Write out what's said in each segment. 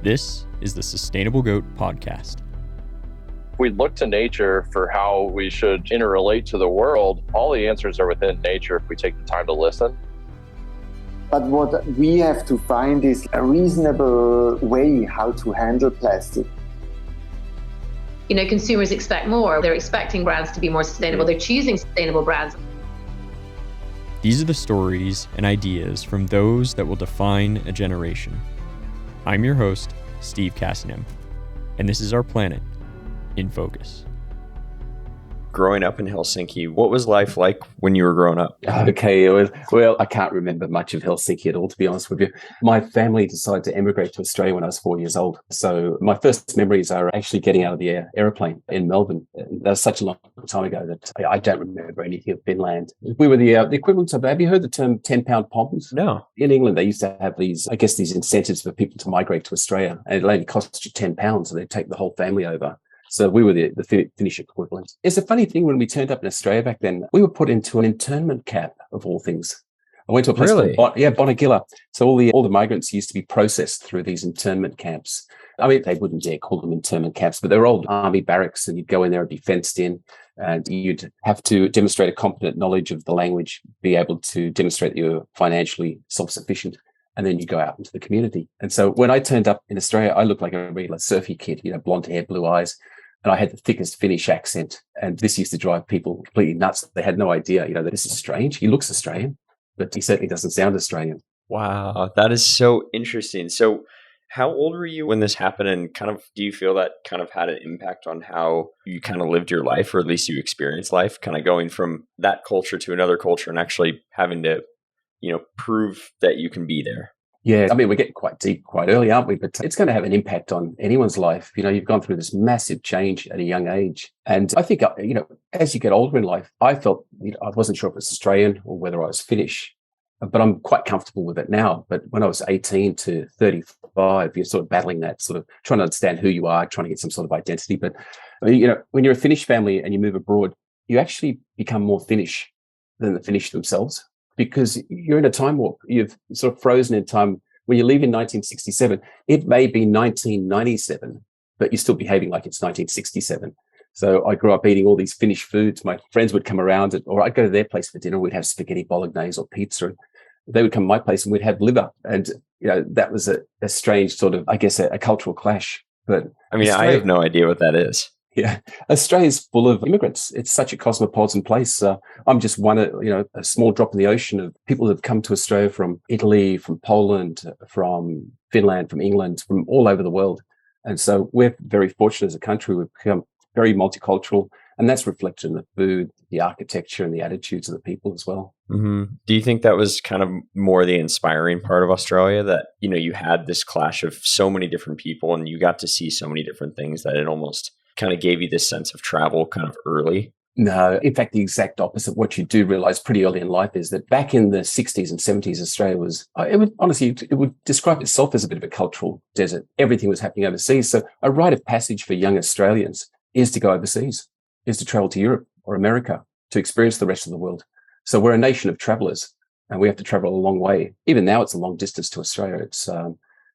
This is the Sustainable Goat Podcast. We look to nature for how we should interrelate to the world. All the answers are within nature if we take the time to listen. But what we have to find is a reasonable way how to handle plastic. You know, consumers expect more. They're expecting brands to be more sustainable. They're choosing sustainable brands. These are the stories and ideas from those that will define a generation. I'm your host, Steve Cassinim, and this is our planet in focus. Growing up in Helsinki, what was life like when you were growing up? Okay, well, I can't remember much of Helsinki at all, to be honest with you. My family decided to emigrate to Australia when I was 4 years old. So my first memories are actually getting out of the aeroplane in Melbourne. That was such a long time ago that I don't remember anything of Finland. We were the equivalent of, have you heard the term 10-pound poms? No. In England, they used to have these incentives for people to migrate to Australia. And it only cost you £10, so they'd take the whole family over. So we were the Finnish equivalent. It's a funny thing, when we turned up in Australia back then, we were put into an internment camp of all things. I went to a place called Bonagilla. So all the migrants used to be processed through these internment camps. I mean, they wouldn't dare call them internment camps, but they were old army barracks, and you'd go in there and be fenced in, and you'd have to demonstrate a competent knowledge of the language, be able to demonstrate that you're financially self-sufficient. And then you go out into the community. And so when I turned up in Australia, I looked like a regular surfy kid, blonde hair, blue eyes. And I had the thickest Finnish accent. And this used to drive people completely nuts. They had no idea, that this is strange. He looks Australian, but he certainly doesn't sound Australian. Wow, that is so interesting. So how old were you when this happened? And kind of, do you feel that kind of had an impact on how you kind of lived your life, or at least you experienced life, kind of going from that culture to another culture and actually having to, prove that you can be there? Yeah, I mean, we're getting quite deep quite early, aren't we? But it's going to have an impact on anyone's life. You've gone through this massive change at a young age. And I think, as you get older in life, I felt, I wasn't sure if it was Australian or whether I was Finnish, but I'm quite comfortable with it now. But when I was 18 to 35, you're sort of battling that, sort of trying to understand who you are, trying to get some sort of identity. But, when you're a Finnish family and you move abroad, you actually become more Finnish than the Finnish themselves, because you're in a time warp. You've sort of frozen in time. When you leave in 1967, it may be 1997, but you're still behaving like it's 1967. So I grew up eating all these Finnish foods. My friends would come around, or I'd go to their place for dinner. We'd have spaghetti bolognese or pizza. And they would come to my place and we'd have liver. And, that was a strange sort of, I guess, a cultural clash. But I mean, I have no idea what that is. Yeah, Australia's full of immigrants. It's such a cosmopolitan place. I'm just one, a small drop in the ocean of people that have come to Australia from Italy, from Poland, from Finland, from England, from all over the world. And so we're very fortunate as a country. We've become very multicultural, and that's reflected in the food, the architecture, and the attitudes of the people as well. Mm-hmm. Do you think that was kind of more the inspiring part of Australia, that, you had this clash of so many different people and you got to see so many different things that it almost kind of gave you this sense of travel kind of early? No, in fact, the exact opposite. What you do realize pretty early in life is that back in the 60s and 70s, Australia was, it would describe itself as a bit of a cultural desert. Everything was happening overseas. So a rite of passage for young Australians is to go overseas, is to travel to Europe or America to experience the rest of the world. So we're a nation of travelers, and we have to travel a long way. Even now, it's a long distance to Australia. It's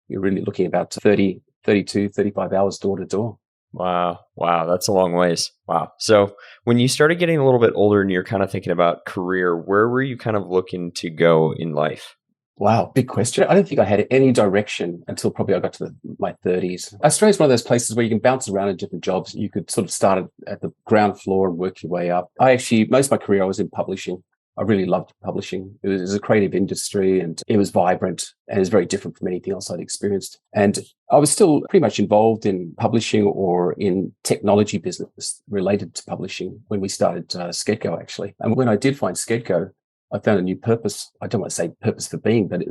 you're really looking about 30, 32, 35 hours door to door. Wow. That's a long ways. Wow. So when you started getting a little bit older and you're kind of thinking about career, where were you kind of looking to go in life? Wow, big question. I don't think I had any direction until probably I got to my 30s. Australia's one of those places where you can bounce around in different jobs. You could sort of start at the ground floor and work your way up. Most of my career I was in publishing. I really loved publishing. It was a creative industry, and it was vibrant, and it was very different from anything else I'd experienced. And I was still pretty much involved in publishing or in technology business related to publishing when we started SkedGo, actually. And when I did find SkedGo, I found a new purpose. I don't want to say purpose for being, but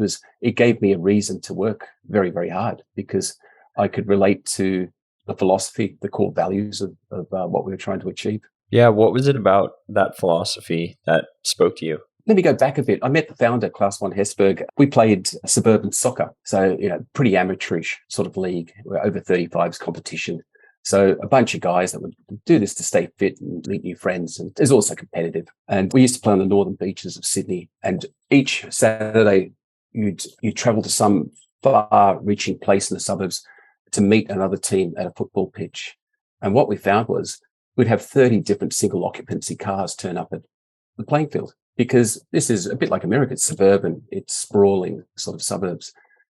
it gave me a reason to work very, very hard, because I could relate to the philosophy, the core values of what we were trying to achieve. Yeah. What was it about that philosophy that spoke to you? Let me go back a bit. I met the founder, Klaus von Hesburg. We played suburban soccer. So, pretty amateurish sort of league. We're over 35s competition. So a bunch of guys that would do this to stay fit and meet new friends. And it's also competitive. And we used to play on the northern beaches of Sydney. And each Saturday, you'd travel to some far-reaching place in the suburbs to meet another team at a football pitch. And what we found was we'd have 30 different single occupancy cars turn up at the playing field, because this is a bit like America. It's suburban, it's sprawling sort of suburbs.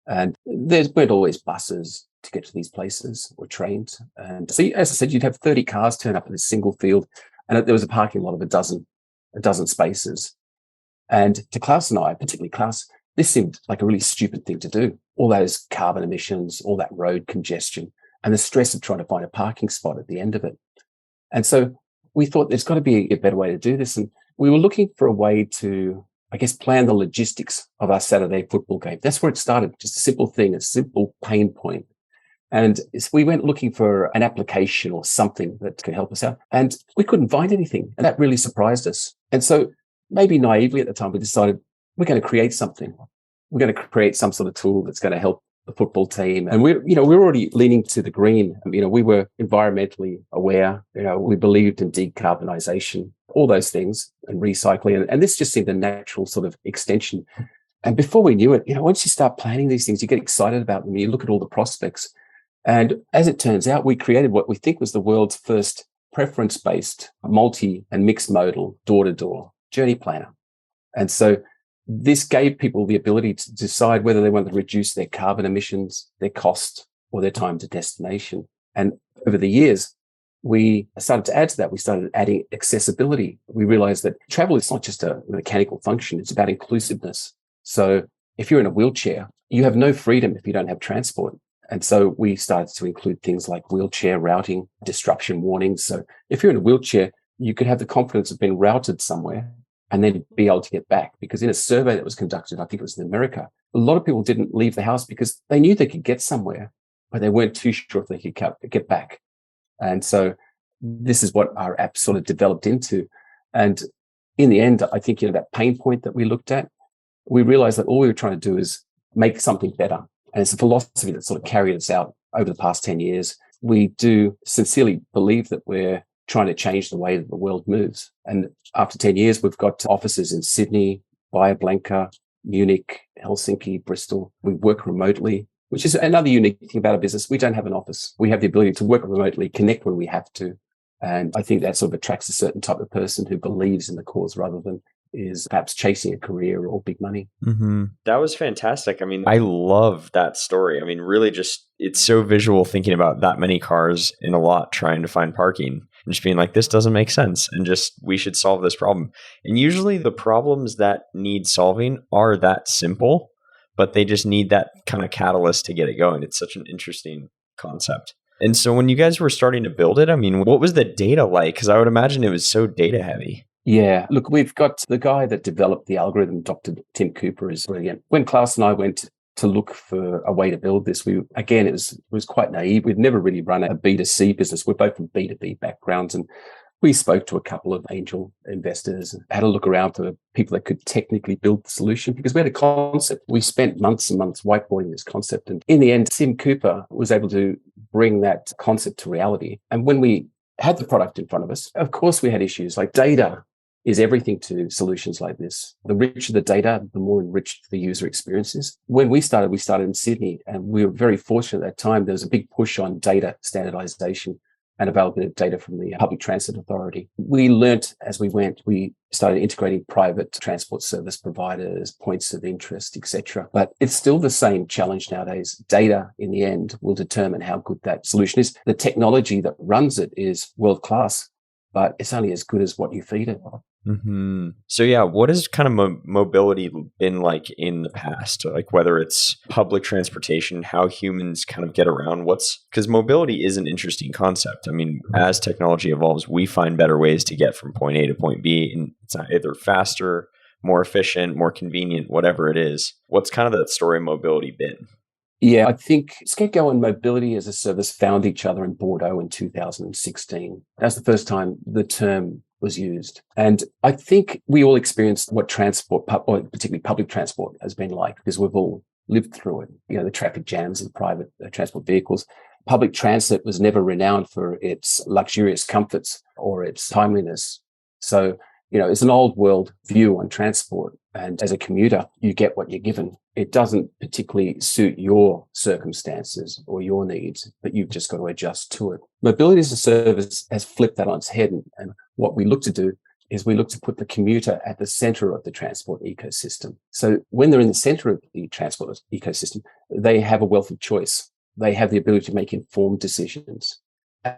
And there weren't always buses to get to these places or trains. And so, as I said, you'd have 30 cars turn up in a single field, and there was a parking lot of a dozen spaces. And to Klaus and I, particularly Klaus, this seemed like a really stupid thing to do. All those carbon emissions, all that road congestion, and the stress of trying to find a parking spot at the end of it. And so we thought there's got to be a better way to do this. And we were looking for a way to, I guess, plan the logistics of our Saturday football game. That's where it started. Just a simple thing, a simple pain point. And we went looking for an application or something that could help us out. And we couldn't find anything. And that really surprised us. And so maybe naively at the time, we decided we're going to create something. We're going to create some sort of tool that's going to help the football team. And we're already leaning to the green. We were environmentally aware. We believed in decarbonisation, all those things, and recycling. And this just seemed a natural sort of extension. And before we knew it, once you start planning these things, you get excited about them. You look at all the prospects. And as it turns out, we created what we think was the world's first preference-based multi and mixed modal door-to-door journey planner. And so this gave people the ability to decide whether they wanted to reduce their carbon emissions, their cost, or their time to destination. And over the years, we started to add to that. We started adding accessibility. We realized that travel is not just a mechanical function. It's about inclusiveness. So if you're in a wheelchair, you have no freedom if you don't have transport. And so we started to include things like wheelchair routing, disruption warnings. So if you're in a wheelchair, you could have the confidence of being routed somewhere and then be able to get back. Because in a survey that was conducted, I think it was in America, a lot of people didn't leave the house because they knew they could get somewhere, but they weren't too sure if they could get back. And so this is what our app sort of developed into. And in the end, I think, that pain point that we looked at, we realized that all we were trying to do is make something better. And it's a philosophy that sort of carried us out over the past 10 years. We do sincerely believe that we're trying to change the way that the world moves. And after 10 years, we've got offices in Sydney, Bahia Blanca, Munich, Helsinki, Bristol. We work remotely, which is another unique thing about our business. We don't have an office. We have the ability to work remotely, connect when we have to. And I think that sort of attracts a certain type of person who believes in the cause rather than is perhaps chasing a career or big money. Mm-hmm. That was fantastic. I mean, I love that story. I mean, really just, it's so visual thinking about that many cars in a lot trying to find parking and just being like, this doesn't make sense. And just, we should solve this problem. And usually the problems that need solving are that simple, but they just need that kind of catalyst to get it going. It's such an interesting concept. And so when you guys were starting to build it, I mean, what was the data like? Because I would imagine it was so data heavy. Yeah, look, we've got the guy that developed the algorithm, Dr. Tim Cooper, is brilliant. When Klaus and I went to look for a way to build this, it was quite naive. We'd never really run a B2C business. We're both from B2B backgrounds, and we spoke to a couple of angel investors, had a look around for people that could technically build the solution, because we had a concept. We spent months and months whiteboarding this concept. And in the end, Tim Cooper was able to bring that concept to reality. And when we had the product in front of us, of course, we had issues like data is everything to solutions like this. The richer the data, the more enriched the user experience is. When we started in Sydney, and we were very fortunate at that time. There was a big push on data standardization and availability of data from the Public Transit Authority. We learnt as we went. We started integrating private transport service providers, points of interest, etc. But it's still the same challenge nowadays. Data, in the end, will determine how good that solution is. The technology that runs it is world-class, but it's only as good as what you feed it. Mm-hmm. So yeah, what has kind of mobility been like in the past? Like whether it's public transportation, how humans kind of get around, because mobility is an interesting concept. I mean, as technology evolves, we find better ways to get from point A to point B, and it's either faster, more efficient, more convenient, whatever it is. What's kind of that story of mobility been? Yeah, I think SkedGo and Mobility as a Service found each other in Bordeaux in 2016. That's the first time the term was used. And I think we all experienced what transport, or particularly public transport, has been like, because we've all lived through it. The traffic jams of private transport vehicles. Public transit was never renowned for its luxurious comforts or its timeliness. So, it's an old world view on transport. And as a commuter, you get what you're given. It doesn't particularly suit your circumstances or your needs, but you've just got to adjust to it. Mobility as a service has flipped that on its head. And what we look to do is we look to put the commuter at the center of the transport ecosystem. So when they're in the center of the transport ecosystem, they have a wealth of choice. They have the ability to make informed decisions.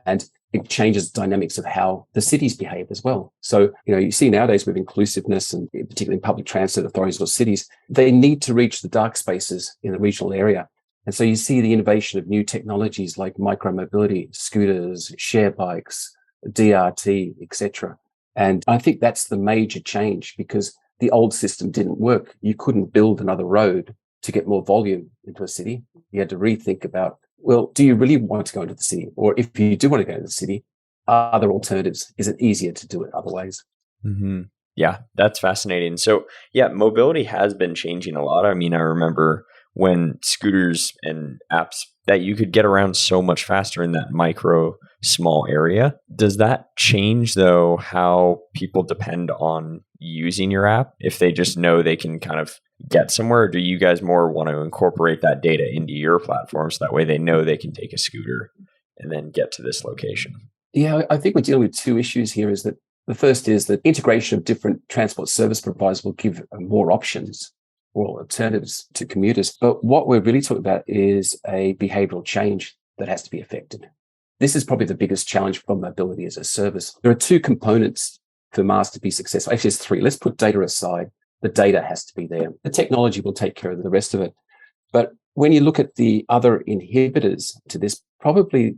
And it changes the dynamics of how the cities behave as well. So, you see nowadays with inclusiveness and particularly in public transit authorities or cities, they need to reach the dark spaces in the regional area. And so you see the innovation of new technologies like micromobility, scooters, share bikes, DRT, etc. And I think that's the major change because the old system didn't work. You couldn't build another road to get more volume into a city. You had to rethink about, well, do you really want to go into the city? Or if you do want to go to the city, are there alternatives? Is it easier to do it other ways? Mm-hmm. Yeah, that's fascinating. So yeah, mobility has been changing a lot. I mean, I remember when scooters and apps that you could get around so much faster in that micro small area. Does that change though how people depend on using your app if they just know they can kind of get somewhere? Or do you guys more want to incorporate that data into your platform so that way they know they can take a scooter and then get to this location? Yeah, I think we're dealing with two issues here. Is that the first is that integration of different transport service providers will give more options or alternatives to commuters. But what we're really talking about is a behavioral change that has to be affected. This is probably the biggest challenge for mobility as a service. There are two components for MaaS to be successful. Actually, there's three. Let's put data aside. The data has to be there. The technology will take care of the rest of it. But when you look at the other inhibitors to this, probably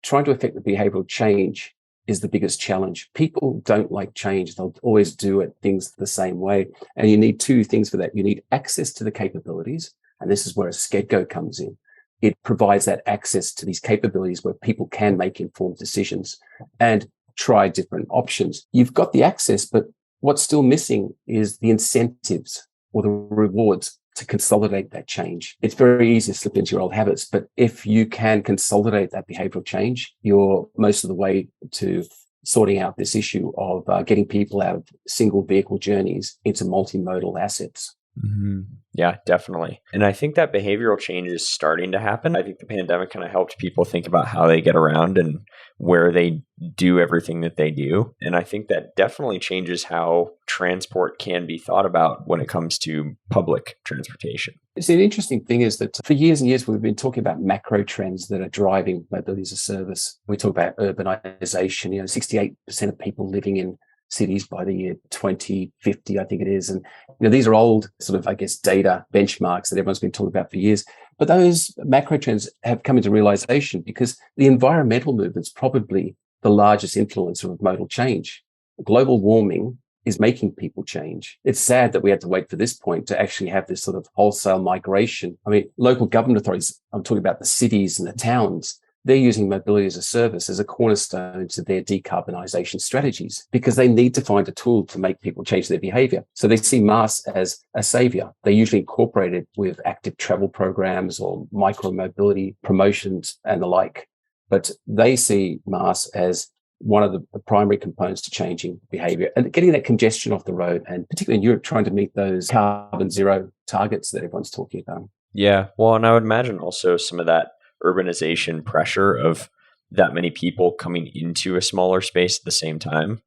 trying to affect the behavioral change is the biggest challenge. People don't like change. They'll always do things the same way. And you need two things for that. You need access to the capabilities. And this is where a SkedGo comes in. It provides that access to these capabilities where people can make informed decisions and try different options. You've got the access, but what's still missing is the incentives or the rewards to consolidate that change. It's very easy to slip into your old habits, but if you can consolidate that behavioral change, you're most of the way to sorting out this issue of getting people out of single vehicle journeys into multimodal assets. Mm-hmm. Yeah, definitely. And I think that behavioral change is starting to happen. I think the pandemic kind of helped people think about how they get around and where they do everything that they do. And I think that definitely changes how transport can be thought about when it comes to public transportation. See, the interesting thing is that for years and years, we've been talking about macro trends that are driving mobility as a service. We talk about urbanization, 68% of people living in cities by the year 2050, I think it is. And these are old sort of, data benchmarks that everyone's been talking about for years. But those macro trends have come into realization because the environmental movement's probably the largest influencer of modal change. Global warming is making people change. It's sad that we had to wait for this point to actually have this sort of wholesale migration. I mean, local government authorities, I'm talking about the cities and the towns, they're using mobility as a service as a cornerstone to their decarbonisation strategies because they need to find a tool to make people change their behaviour. So they see MaaS as a saviour. They usually incorporate it with active travel programs or micro-mobility promotions and the like. But they see MaaS as one of the primary components to changing behaviour and getting that congestion off the road, and particularly in Europe, trying to meet those carbon zero targets that everyone's talking about. Yeah, well, and I would imagine also some of that urbanization pressure of that many people coming into a smaller space at the same time.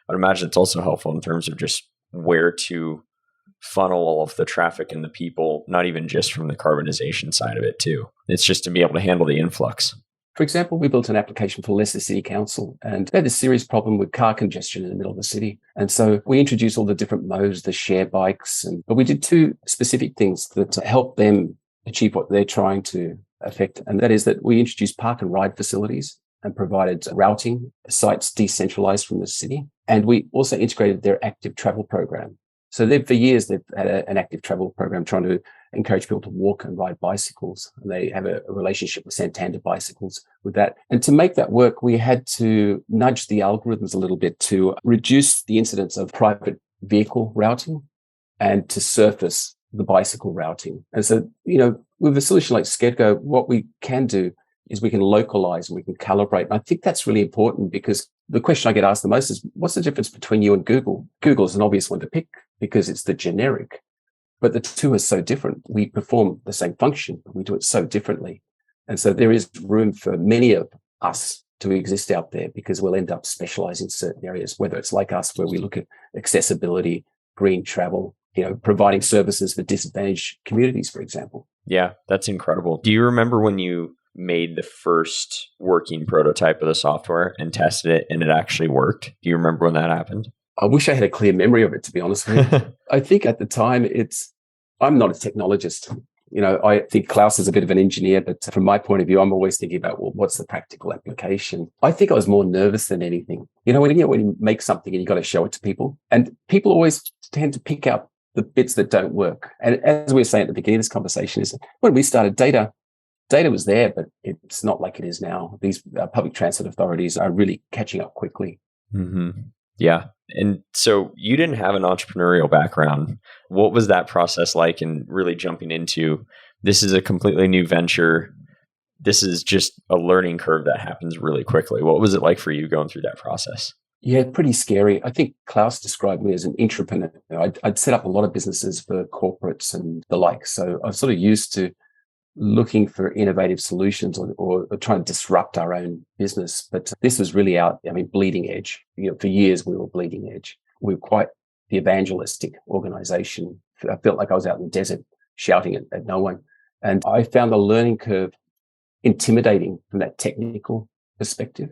I would imagine it's also helpful in terms of just where to funnel all of the traffic and the people, not even just from the carbonization side of it too. It's just to be able to handle the influx. For example, we built an application for Leicester City Council and they had a serious problem with car congestion in the middle of the city. And so we introduced all the different modes, the share bikes, but we did two specific things that help them achieve what they're trying to affect. And that is that we introduced park and ride facilities and provided routing sites decentralized from the city. And we also integrated their active travel program. So for years, they've had an active travel program trying to encourage people to walk and ride bicycles. And they have a relationship with Santander Bicycles with that. And to make that work, we had to nudge the algorithms a little bit to reduce the incidence of private vehicle routing and to surface the bicycle routing. And so, with a solution like SkedGo, what we can do is we can localize and we can calibrate. And I think that's really important because the question I get asked the most is, what's the difference between you and Google? Google is an obvious one to pick. because it's the generic. But the two are so different. We perform the same function, but we do it so differently. And so there is room for many of us to exist out there because we'll end up specializing in certain areas, whether it's like us, where we look at accessibility, green travel, providing services for disadvantaged communities, for example. Yeah, that's incredible. Do you remember when you made the first working prototype of the software and tested it and it actually worked? Do you remember when that happened? I wish I had a clear memory of it, to be honest with you. I think at the time I'm not a technologist. I think Klaus is a bit of an engineer, but from my point of view, I'm always thinking about, well, what's the practical application? I think I was more nervous than anything. When you make something and you got to show it to people, and people always tend to pick out the bits that don't work. And as we were saying at the beginning of this conversation, is when we started, data was there, but it's not like it is now. These public transit authorities are really catching up quickly. Mm-hmm. Yeah. And so you didn't have an entrepreneurial background. What was that process like in really jumping into, this is a completely new venture? This is just a learning curve that happens really quickly. What was it like for you going through that process? Yeah, pretty scary. I think Klaus described me as an intrapreneur. I'd set up a lot of businesses for corporates and the like. So I'm sort of used to looking for innovative solutions or trying to disrupt our own business. But this was really bleeding edge. For years we were bleeding edge. We were quite the evangelistic organization. I felt like I was out in the desert shouting at no one. And I found the learning curve intimidating from that technical perspective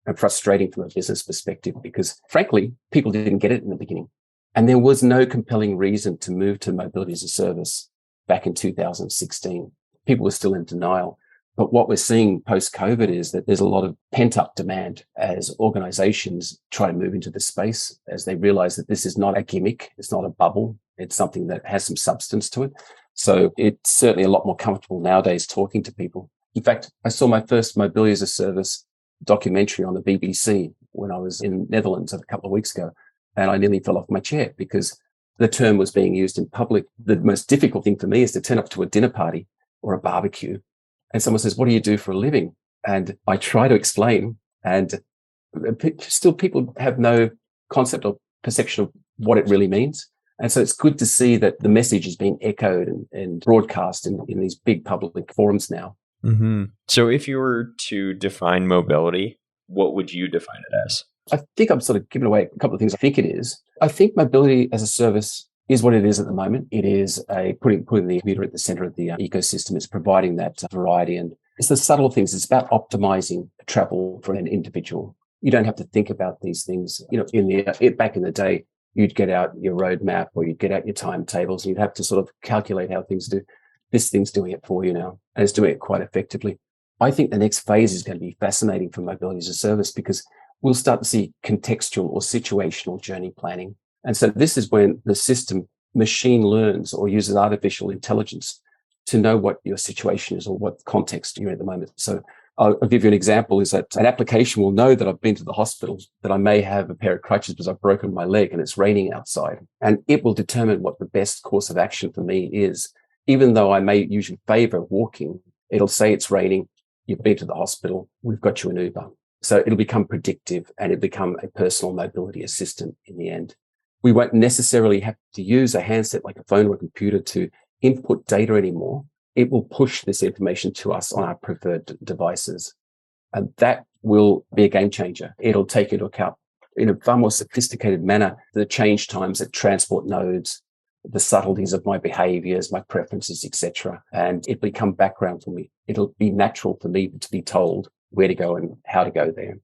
and frustrating from a business perspective because, frankly, people didn't get it in the beginning. And there was no compelling reason to move to mobility as a service back in 2016. People were still in denial. But what we're seeing post-COVID is that there's a lot of pent-up demand as organizations try to move into the space, as they realize that this is not a gimmick, it's not a bubble, it's something that has some substance to it. So it's certainly a lot more comfortable nowadays talking to people. In fact, I saw my first mobility as a service documentary on the BBC when I was in Netherlands a couple of weeks ago, and I nearly fell off my chair because the term was being used in public. The most difficult thing for me is to turn up to a dinner party or a barbecue and someone says, "What do you do for a living?" And I try to explain, and still people have no concept or perception of what it really means. And so it's good to see that the message is being echoed and broadcast in these big public forums now. Mm-hmm. So if you were to define mobility, what would you define it as? I think I'm sort of giving away a couple of things I think it is. I think mobility as a service is what it is at the moment. It is putting the commuter at the center of the ecosystem. It's providing that variety, and it's the subtle things. It's about optimizing travel for an individual. You don't have to think about these things. Back in the day, you'd get out your roadmap or you'd get out your timetables and you'd have to sort of calculate how things do. This thing's doing it for you now, and it's doing it quite effectively. I think the next phase is going to be fascinating for mobility as a service because we'll start to see contextual or situational journey planning. And so this is when the system machine learns or uses artificial intelligence to know what your situation is or what context you're in at the moment. So I'll give you an example is that an application will know that I've been to the hospital, that I may have a pair of crutches because I've broken my leg and it's raining outside. And it will determine what the best course of action for me is. Even though I may usually favor walking, it'll say it's raining, you've been to the hospital, we've got you an Uber. So it'll become predictive and it'll become a personal mobility assistant in the end. We won't necessarily have to use a handset like a phone or a computer to input data anymore. It will push this information to us on our preferred devices. And that will be a game changer. It'll take into account in a far more sophisticated manner the change times at transport nodes, the subtleties of my behaviors, my preferences, etc. And it'll become background for me. It'll be natural for me to be told where to go and how to go there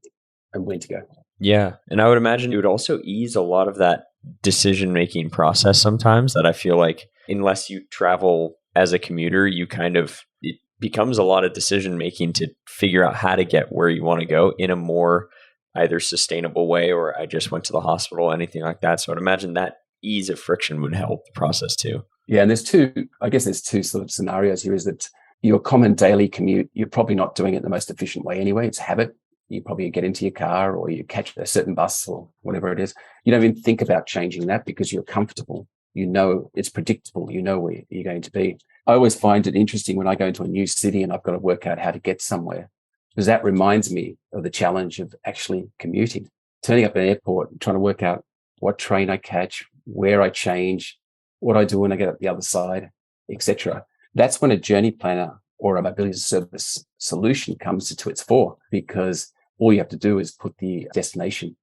and when to go. Yeah. And I would imagine it would also ease a lot of that decision-making process sometimes that I feel like unless you travel as a commuter, it becomes a lot of decision-making to figure out how to get where you want to go in a more either sustainable way or I just went to the hospital, anything like that. So I'd imagine that ease of friction would help the process too. Yeah. And there's two sort of scenarios here is that your common daily commute, you're probably not doing it the most efficient way anyway. It's habit. You probably get into your car or you catch a certain bus or whatever it is. You don't even think about changing that because you're comfortable. You know, it's predictable. You know where you're going to be. I always find it interesting when I go into a new city and I've got to work out how to get somewhere because that reminds me of the challenge of actually commuting, turning up at an airport and trying to work out what train I catch, where I change, what I do when I get at the other side, etc. That's when a journey planner or a mobility as a service solution comes to its fore, because all you have to do is put the destination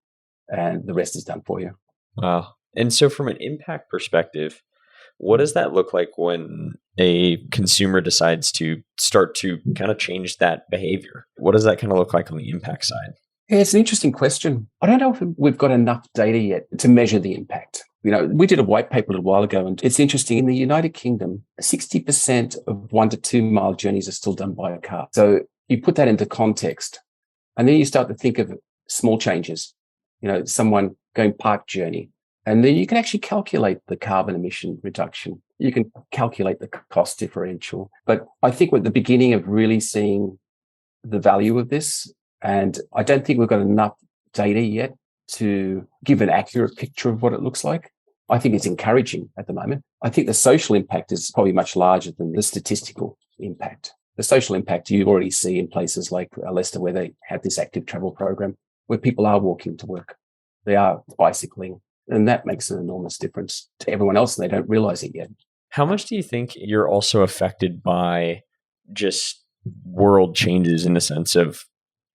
and the rest is done for you. Wow. And so from an impact perspective, what does that look like when a consumer decides to start to kind of change that behavior? What does that kind of look like on the impact side? Yeah, it's an interesting question. I don't know if we've got enough data yet to measure the impact. We did a white paper a little while ago, and it's interesting. In the United Kingdom, 60% of 1 to 2 mile journeys are still done by a car. So you put that into context, and then you start to think of small changes, someone going park journey. And then you can actually calculate the carbon emission reduction. You can calculate the cost differential. But I think we're at the beginning of really seeing the value of this. And I don't think we've got enough data yet to give an accurate picture of what it looks like. I think it's encouraging at the moment. I think the social impact is probably much larger than the statistical impact. The social impact you already see in places like Leicester, where they have this active travel program, where people are walking to work. They are bicycling. And that makes an enormous difference to everyone else, and they don't realize it yet. How much do you think you're also affected by just world changes, in the sense of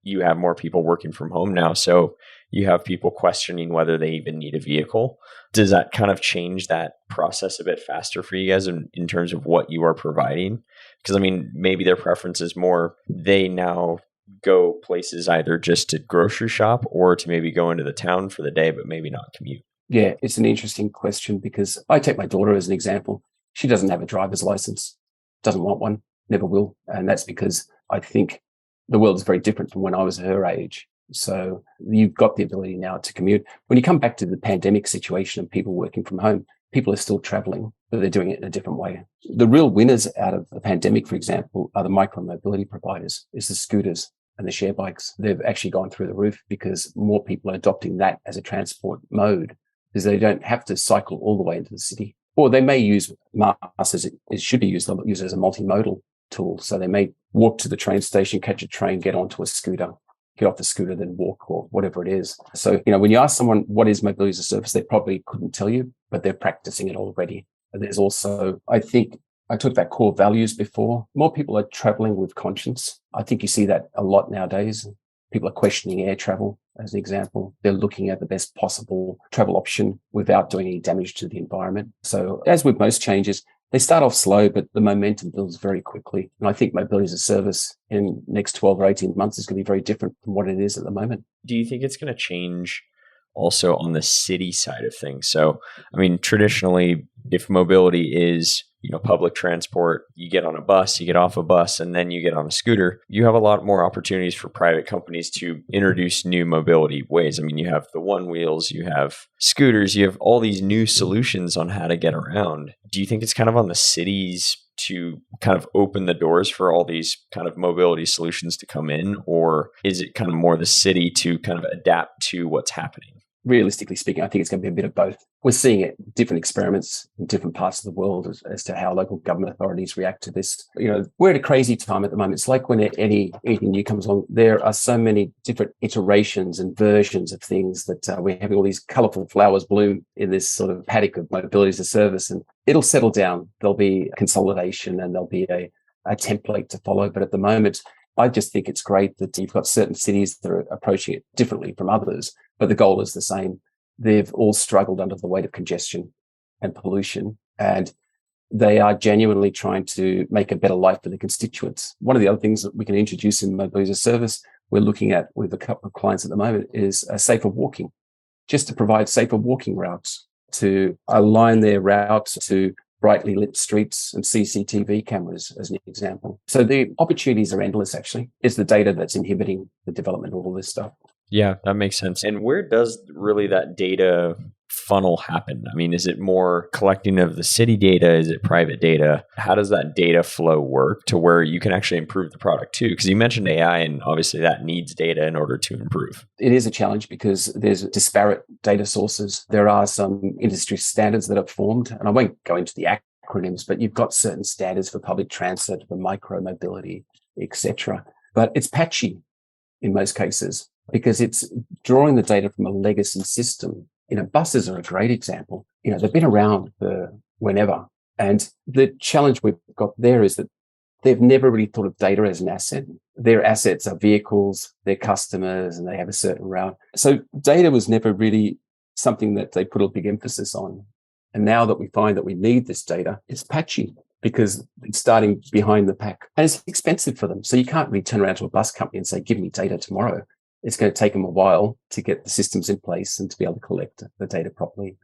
you have more people working from home now, so you have people questioning whether they even need a vehicle? Does that kind of change that process a bit faster for you guys in terms of what you are providing? Because, maybe their preference is more, they now go places either just to grocery shop or to maybe go into the town for the day, but maybe not commute. Yeah, it's an interesting question, because I take my daughter as an example. She doesn't have a driver's license, doesn't want one, never will. And that's because I think the world is very different from when I was her age. So you've got the ability now to commute. When you come back to the pandemic situation and people working from home, people are still traveling, but they're doing it in a different way. The real winners out of the pandemic, for example, are the micro-mobility providers, is the scooters and the share bikes. They've actually gone through the roof because more people are adopting that as a transport mode, because they don't have to cycle all the way into the city. Or they may use mass as it should be used. They'll use it as a multimodal tool. So they may walk to the train station, catch a train, get onto a scooter, get off the scooter, then walk, or whatever it is. So, when you ask someone what is mobility as a service, they probably couldn't tell you, but they're practicing it already. And there's also, I think, I talked about core values before. More people are traveling with conscience. I think you see that a lot nowadays. People are questioning air travel, as an example. They're looking at the best possible travel option without doing any damage to the environment. So as with most changes, they start off slow, but the momentum builds very quickly. And I think mobility as a service in next 12 or 18 months is going to be very different from what it is at the moment. Do you think it's going to change also on the city side of things? So, traditionally, if mobility is, public transport, you get on a bus, you get off a bus, and then you get on a scooter, you have a lot more opportunities for private companies to introduce new mobility ways. You have the one wheels, you have scooters, you have all these new solutions on how to get around. Do you think it's kind of on the cities to kind of open the doors for all these kind of mobility solutions to come in? Or is it kind of more the city to kind of adapt to what's happening? Realistically speaking, I think it's going to be a bit of both. We're seeing it, different experiments in different parts of the world as to how local government authorities react to this. We're at a crazy time at the moment. It's like when anything new comes along, there are so many different iterations and versions of things that we're having all these colorful flowers bloom in this sort of paddock of mobility as a service, and it'll settle down. There'll be consolidation and there'll be a template to follow. But at the moment, I just think it's great that you've got certain cities that are approaching it differently from others, but the goal is the same. They've all struggled under the weight of congestion and pollution, and they are genuinely trying to make a better life for the constituents. One of the other things that we can introduce in mobility as a service, we're looking at with a couple of clients at the moment, is safer walking, just to provide safer walking routes, to align their routes to brightly lit streets and CCTV cameras, as an example. So the opportunities are endless, actually. It's the data that's inhibiting the development of all this stuff. Yeah, that makes sense. And where does really that data funnel happen? Is it more collecting of the city data? Is it private data? How does that data flow work to where you can actually improve the product too? Because you mentioned AI, and obviously that needs data in order to improve. It is a challenge because there's disparate data sources. There are some industry standards that have formed, and I won't go into the acronyms, but you've got certain standards for public transit, for micro mobility, etc. But it's patchy in most cases, because it's drawing the data from a legacy system. Buses are a great example. they've been around for whenever. And the challenge we've got there is that they've never really thought of data as an asset. Their assets are vehicles, their customers, and they have a certain route. So data was never really something that they put a big emphasis on. And now that we find that we need this data, it's patchy because it's starting behind the pack and it's expensive for them. So you can't really turn around to a bus company and say, give me data tomorrow. It's going to take them a while to get the systems in place and to be able to collect the data properly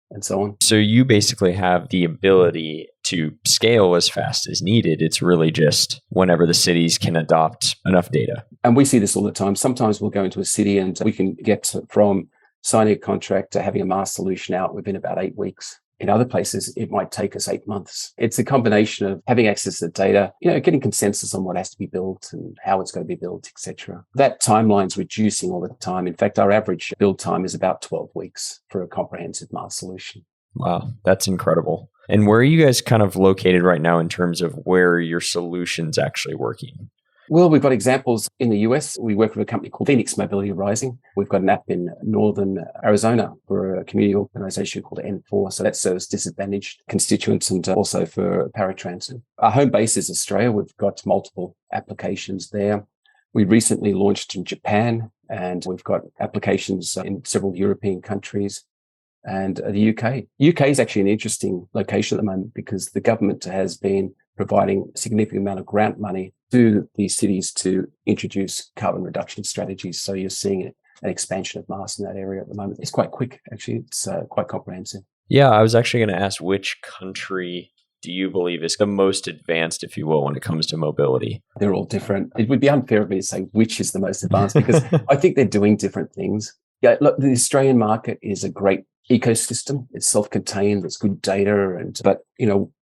and so on. So you basically have the ability to scale as fast as needed. It's really just whenever the cities can adopt enough data. And we see this all the time. Sometimes we'll go into a city and we can get from signing a contract to having a mass solution out within about 8 weeks. In other places, it might take us 8 months. It's a combination of having access to the data, getting consensus on what has to be built and how it's going to be built, etc. That timeline's reducing all the time. In fact, our average build time is about 12 weeks for a comprehensive mass solution. Wow, that's incredible. And where are you guys kind of located right now in terms of where your solution's actually working? Well, we've got examples in the US. We work with a company called Phoenix Mobility Rising. We've got an app in northern Arizona for a community organization called N4. So that serves disadvantaged constituents and also for paratransit. Our home base is Australia. We've got multiple applications there. We recently launched in Japan and we've got applications in several European countries and the UK. UK is actually an interesting location at the moment because the government has been providing a significant amount of grant money to these cities to introduce carbon reduction strategies. So you're seeing an expansion of mass in that area at the moment. It's quite quick, actually. It's quite comprehensive. Yeah, I was actually going to ask, which country do you believe is the most advanced, if you will, when it comes to mobility? They're all different. It would be unfair of me to say which is the most advanced because I think they're doing different things. Yeah, look, the Australian market is a great ecosystem. It's self-contained. It's good data, but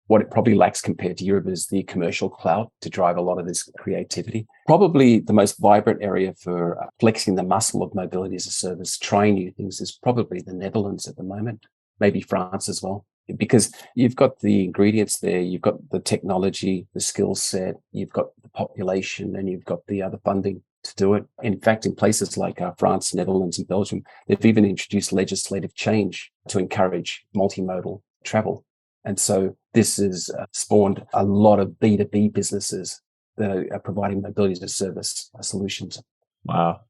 what it probably lacks compared to Europe is the commercial cloud to drive a lot of this creativity. Probably the most vibrant area for flexing the muscle of mobility as a service, trying new things is probably the Netherlands at the moment, maybe France as well, because you've got the ingredients there, you've got the technology, the skill set, you've got the population, and you've got the other funding to do it. In fact, in places like France, Netherlands, and Belgium, they've even introduced legislative change to encourage multimodal travel. And so this has spawned a lot of B2B businesses that are providing mobility as a service solutions. Wow,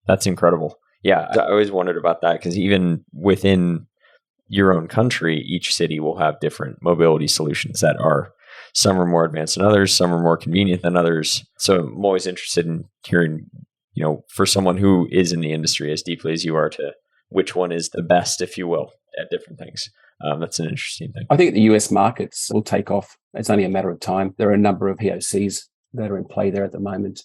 that's incredible. Yeah, I always wondered about that because even within your own country, each city will have different mobility solutions that are, some are more advanced than others, some are more convenient than others. So I'm always interested in hearing, for someone who is in the industry as deeply as you are, to which one is the best, if you will, at different things. That's an interesting thing. I think the US markets will take off. It's only a matter of time. There are a number of POCs that are in play there at the moment.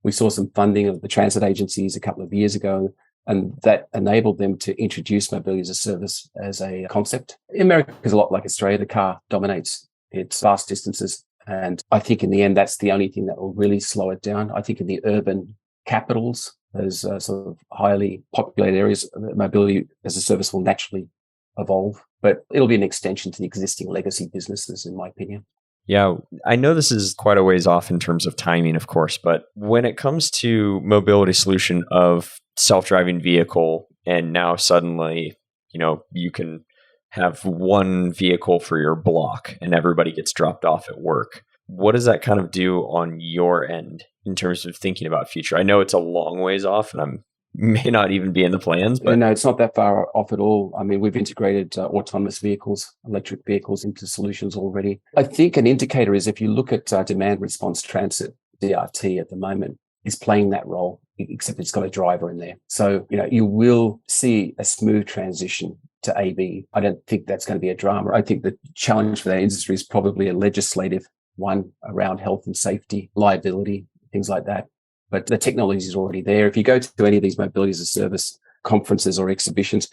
We saw some funding of the transit agencies a couple of years ago, and that enabled them to introduce mobility as a service as a concept. America is a lot like Australia. The car dominates its vast distances. And I think in the end, that's the only thing that will really slow it down. I think in the urban capitals, those sort of highly populated areas, mobility as a service will naturally evolve, but it'll be an extension to the existing legacy businesses, in my opinion. Yeah, I know this is quite a ways off in terms of timing, of course, but when it comes to mobility solution of self-driving vehicle, and now suddenly, you can have one vehicle for your block and everybody gets dropped off at work. What does that kind of do on your end in terms of thinking about future? I know it's a long ways off and may not even be in the plans. But no, it's not that far off at all. I mean, we've integrated autonomous vehicles, electric vehicles into solutions already. I think an indicator is if you look at demand response transit, DRT at the moment is playing that role, except it's got a driver in there. So, you will see a smooth transition to AB. I don't think that's going to be a drama. I think the challenge for that industry is probably a legislative one around health and safety, liability, things like that. But the technology is already there. If you go to any of these mobility as a service conferences or exhibitions,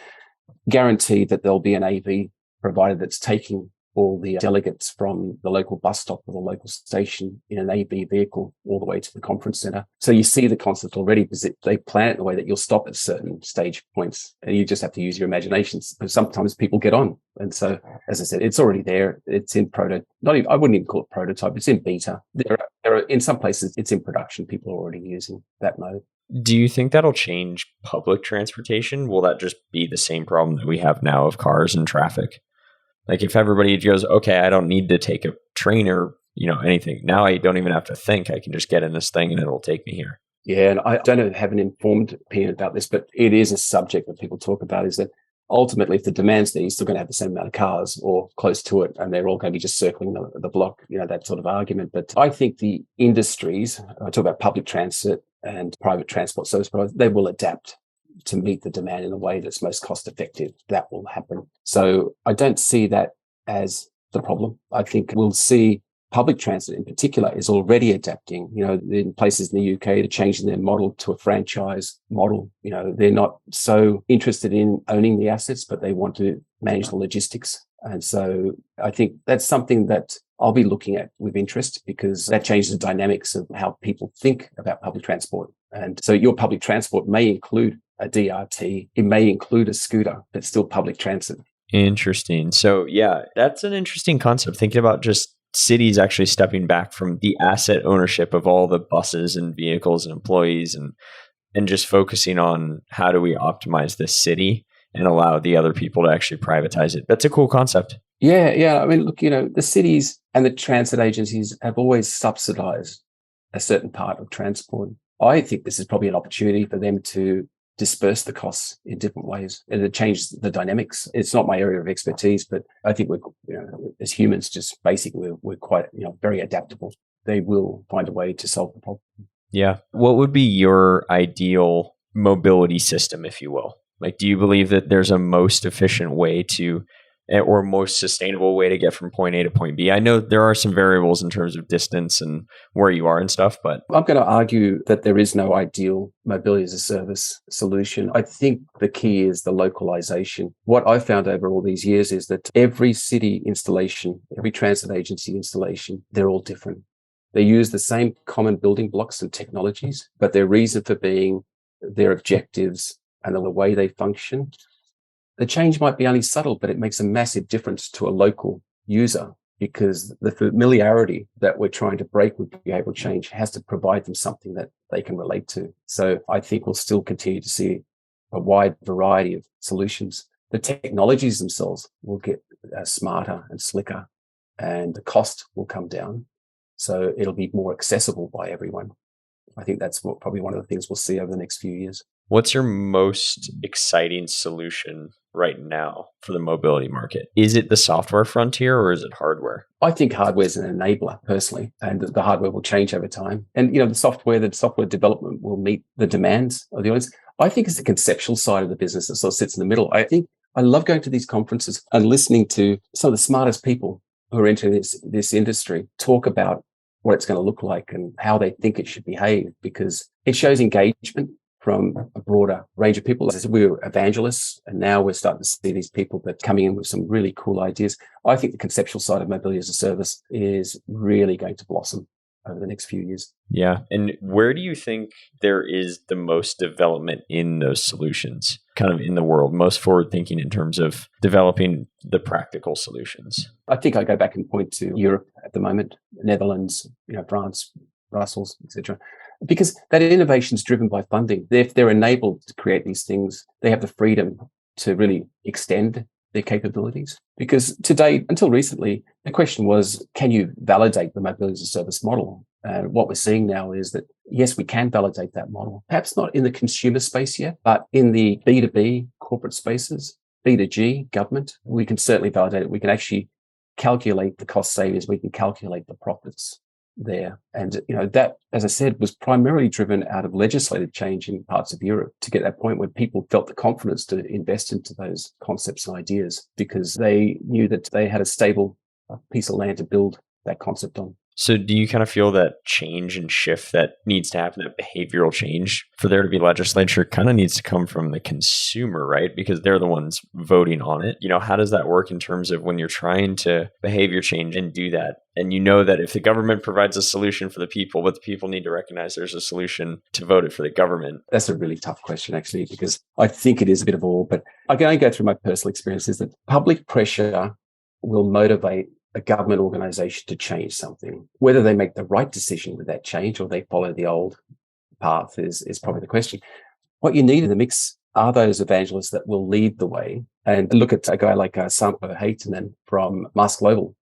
guarantee that there'll be an AV provider that's taking all the delegates from the local bus stop or the local station in an AV vehicle all the way to the conference center. So you see the concept already because they plan it in a way that you'll stop at certain stage points and you just have to use your imaginations. But sometimes people get on. And so, as I said, it's already there. It's in I wouldn't even call it prototype. It's in beta. There are in some places it's in production. People are already using that mode. Do you think that'll change public transportation? Will that just be the same problem that we have now of cars and traffic? Like if everybody goes, okay, I don't need to take a train or, anything. Now I don't even have to think. I can just get in this thing and it'll take me here. Yeah, and I don't have an informed opinion about this, but it is a subject that people talk about, is that ultimately, if the demand's there, you're still going to have the same amount of cars or close to it, and they're all going to be just circling the block, that sort of argument. But I think the industries, I talk about public transit and private transport service providers, they will adapt to meet the demand in a way that's most cost effective. That will happen. So I don't see that as the problem. I think we'll see public transit in particular is already adapting, in places in the UK, they're changing their model to a franchise model. They're not so interested in owning the assets, but they want to manage the logistics. And so I think that's something that I'll be looking at with interest, because that changes the dynamics of how people think about public transport. And so your public transport may include a DRT, it may include a scooter, but still public transit. Interesting. So yeah, that's an interesting concept, thinking about just cities actually stepping back from the asset ownership of all the buses and vehicles and employees and just focusing on how do we optimize this city and allow the other people to actually privatize it. That's a cool concept. Yeah. I mean, look, the cities and the transit agencies have always subsidized a certain part of transport. I think this is probably an opportunity for them to disperse the costs in different ways, and it changes the dynamics. It's not my area of expertise, but I think we're, as humans, just basically we're quite, very adaptable. They will find a way to solve the problem. Yeah. What would be your ideal mobility system, if you will? Like, do you believe that there's a most efficient way to, or most sustainable way to get from point A to point B? I know there are some variables in terms of distance and where you are and stuff, but I'm going to argue that there is no ideal mobility as a service solution. I think the key is the localization. What I found over all these years is that every city installation, every transit agency installation, they're all different. They use the same common building blocks and technologies, but their reason for being, their objectives, and the way they function, the change might be only subtle, but it makes a massive difference to a local user, because the familiarity that we're trying to break with behavioral change has to provide them something that they can relate to. So I think we'll still continue to see a wide variety of solutions. The technologies themselves will get smarter and slicker, and the cost will come down. So it'll be more accessible by everyone. I think that's probably one of the things we'll see over the next few years. What's your most exciting solution right now for the mobility market? Is it the software frontier or is it hardware? I think hardware is an enabler personally, and the hardware will change over time. And, the software development will meet the demands of the audience. I think it's the conceptual side of the business that sort of sits in the middle. I think I love going to these conferences and listening to some of the smartest people who are entering this industry talk about what it's going to look like and how they think it should behave, because it shows engagement from a broader range of people. As I said, we were evangelists, and now we're starting to see these people that are coming in with some really cool ideas. I think the conceptual side of mobility as a service is really going to blossom over the next few years. Yeah. And where do you think there is the most development in those solutions, kind of in the world, most forward thinking in terms of developing the practical solutions? I think I go back and point to Europe at the moment, Netherlands, France, Brussels, etc. Because that innovation is driven by funding. If they're enabled to create these things, they have the freedom to really extend their capabilities. Because today, until recently, the question was, can you validate the mobility as a service model? And what we're seeing now is that, yes, we can validate that model. Perhaps not in the consumer space yet, but in the B2B corporate spaces, B2G government, we can certainly validate it. We can actually calculate the cost savings. We can calculate the profits there. And, that, as I said, was primarily driven out of legislative change in parts of Europe to get that point where people felt the confidence to invest into those concepts and ideas, because they knew that they had a stable piece of land to build that concept on. So do you kind of feel that change and shift that needs to happen, that behavioral change for there to be legislature kind of needs to come from the consumer, right? Because they're the ones voting on it. How does that work in terms of when you're trying to behavior change and do that? And that if the government provides a solution for the people, but the people need to recognize there's a solution to vote it for the government. That's a really tough question, actually, because I think it is a bit of all. But I can only go through my personal experiences that public pressure will motivate a government organization to change something. Whether they make the right decision with that change or they follow the old path is probably the question. What you need in the mix are those evangelists that will lead the way. And look at a guy like Sampo Haytinen from Mass Global.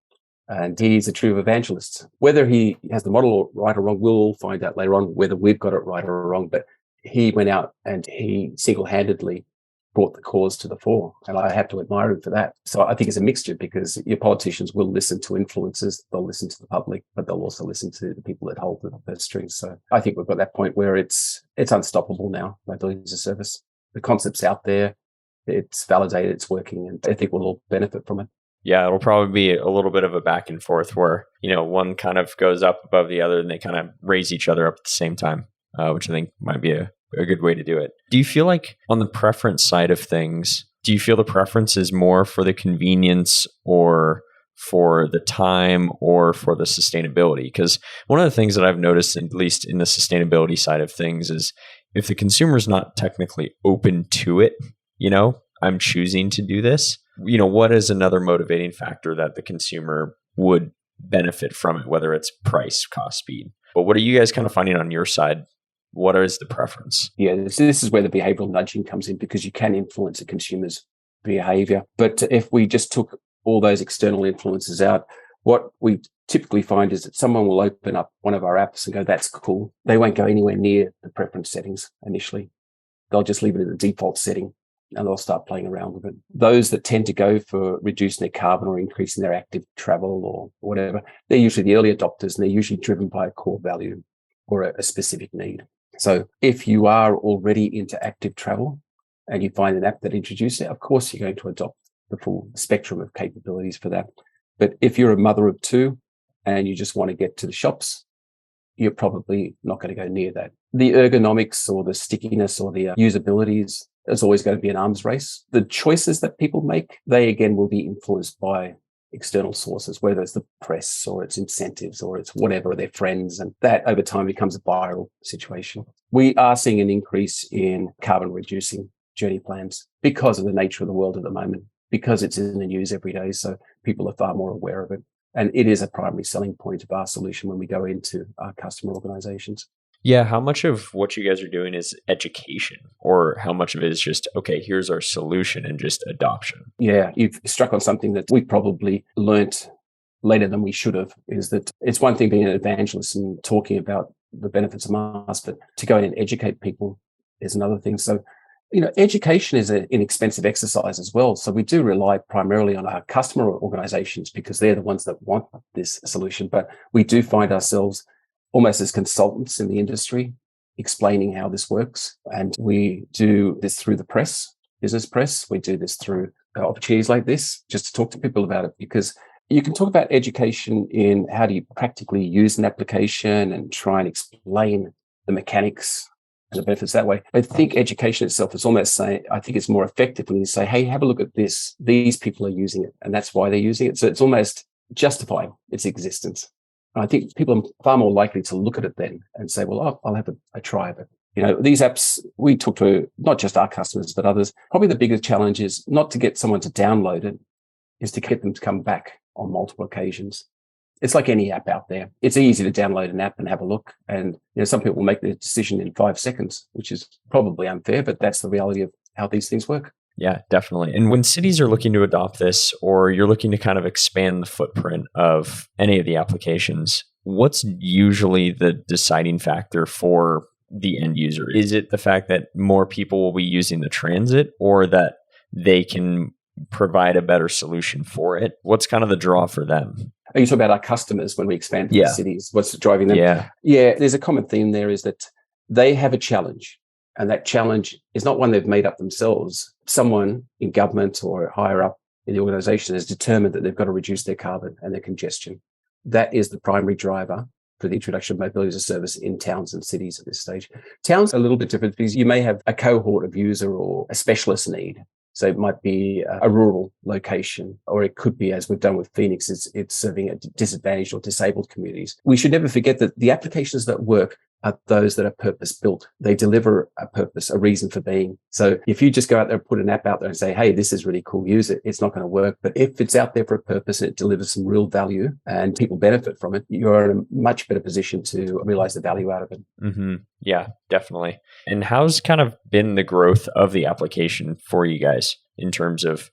And he's a true evangelist. Whether he has the model right or wrong, we'll all find out later on whether we've got it right or wrong. But he went out and he single-handedly brought the cause to the fore. And I have to admire him for that. So I think it's a mixture, because your politicians will listen to influencers, they'll listen to the public, but they'll also listen to the people that hold the purse strings. So I think we've got that point where it's unstoppable now, mobility as a service. The concept's out there, it's validated, it's working, and I think we'll all benefit from it. Yeah, it'll probably be a little bit of a back and forth where, one kind of goes up above the other and they kind of raise each other up at the same time, which I think might be a good way to do it. Do you feel like on the preference side of things, do you feel the preference is more for the convenience or for the time or for the sustainability? Because one of the things that I've noticed, at least in the sustainability side of things, is if the consumer's not technically open to it, I'm choosing to do this. What is another motivating factor that the consumer would benefit from it, whether it's price, cost, speed? But what are you guys kind of finding on your side? What is the preference? Yeah, this is where the behavioral nudging comes in, because you can influence a consumer's behavior. But if we just took all those external influences out, what we typically find is that someone will open up one of our apps and go, that's cool. They won't go anywhere near the preference settings initially. They'll just leave it at the default setting, and they'll start playing around with it. Those that tend to go for reducing their carbon or increasing their active travel or whatever, they're usually the early adopters, and they're usually driven by a core value or a specific need. So if you are already into active travel and you find an app that introduces it, of course, you're going to adopt the full spectrum of capabilities for that. But if you're a mother of two and you just want to get to the shops, you're probably not going to go near that. The ergonomics or the stickiness or the usabilities is always going to be an arms race. The choices that people make, they again will be influenced by external sources, whether it's the press or it's incentives or it's whatever, their friends, and that over time becomes a viral situation. We are seeing an increase in carbon reducing journey plans because of the nature of the world at the moment, because it's in the news every day. So people are far more aware of it. And it is a primary selling point of our solution when we go into our customer organizations. Yeah. How much of what you guys are doing is education, or how much of it is just, okay, here's our solution and just adoption? Yeah, you've struck on something that we probably learnt later than we should have, is that it's one thing being an evangelist and talking about the benefits of Mass, but to go in and educate people is another thing. So, education is an inexpensive exercise as well. So we do rely primarily on our customer organizations because they're the ones that want this solution. But we do find ourselves almost as consultants in the industry, explaining how this works. And we do this through the press, business press. We do this through opportunities like this, just to talk to people about it, because you can talk about education in how do you practically use an application and try and explain the mechanics and the benefits that way. I think education itself is almost saying, I think it's more effective when you say, hey, have a look at this. These people are using it, and that's why they're using it. So it's almost justifying its existence. I think people are far more likely to look at it then and say, well, I'll have a try of it. These apps, we talk to not just our customers, but others. Probably the biggest challenge is not to get someone to download it, is to get them to come back on multiple occasions. It's like any app out there. It's easy to download an app and have a look. And some people will make the decision in 5 seconds, which is probably unfair, but that's the reality of how these things work. Yeah, definitely. And when cities are looking to adopt this, or you're looking to kind of expand the footprint of any of the applications, what's usually the deciding factor for the end user? Is it the fact that more people will be using the transit, or that they can provide a better solution for it? What's kind of the draw for them? Are you talking about our customers when we expand to the cities? What's driving them? Yeah, there's a common theme there, is that they have a challenge. And that challenge is not one they've made up themselves. Someone in government or higher up in the organization has determined that they've got to reduce their carbon and their congestion. That is the primary driver for the introduction of mobility as a service in towns and cities at this stage. Towns are a little bit different because you may have a cohort of user or a specialist need. So it might be a rural location, or it could be, as we've done with Phoenix, it's serving a disadvantaged or disabled communities. We should never forget that the applications that work are those that are purpose built. They deliver a purpose, a reason for being. So if you just go out there and put an app out there and say, hey, this is really cool, use it, it's not going to work. But if it's out there for a purpose and it delivers some real value and people benefit from it, you're in a much better position to realize the value out of it. Mm-hmm. Yeah, definitely. And how's kind of been the growth of the application for you guys in terms of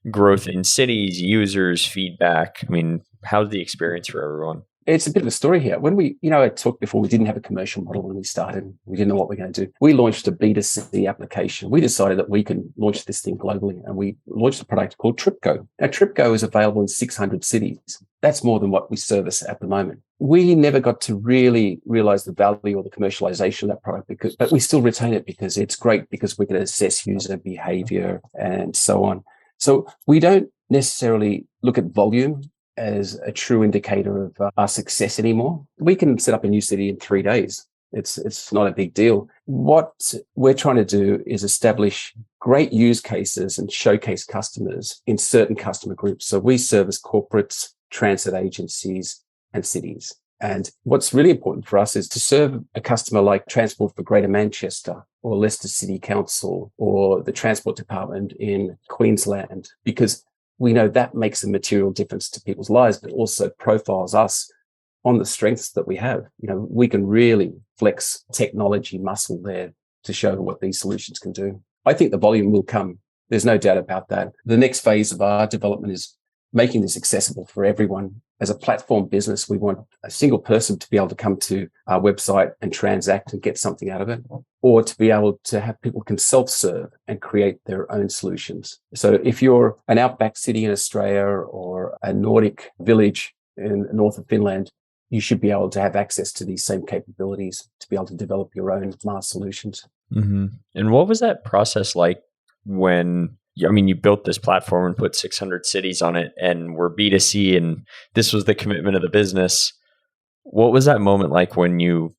growth in cities, users, feedback? I mean, how's the experience for everyone? It's a bit of a story here. When we, I talked before, we didn't have a commercial model when we started. We didn't know what we were going to do. We launched a B2C application. We decided that we can launch this thing globally, and we launched a product called TripGo. Now, TripGo is available in 600 cities. That's more than what we service at the moment. We never got to really realize the value or the commercialization of that product, but we still retain it because it's great, because we can assess user behavior and so on. So we don't necessarily look at volume as a true indicator of our success anymore. We can set up a new city in 3 days. It's not a big deal. What we're trying to do is establish great use cases and showcase customers in certain customer groups. So we service corporates, transit agencies, and cities. And what's really important for us is to serve a customer like Transport for Greater Manchester or Leicester City Council or the Transport Department in Queensland, because we know that makes a material difference to people's lives, but also profiles us on the strengths that we have. We can really flex technology muscle there to show what these solutions can do. I think the volume will come. There's no doubt about that. The next phase of our development is making this accessible for everyone. As a platform business, we want a single person to be able to come to our website and transact and get something out of it, or to be able to have people can self-serve and create their own solutions. So if you're an outback city in Australia or a Nordic village in the north of Finland, you should be able to have access to these same capabilities to be able to develop your own MaaS solutions. Mm-hmm. And what was that process like when you built this platform and put 600 cities on it and we're B2C and this was the commitment of the business? What was that moment like when you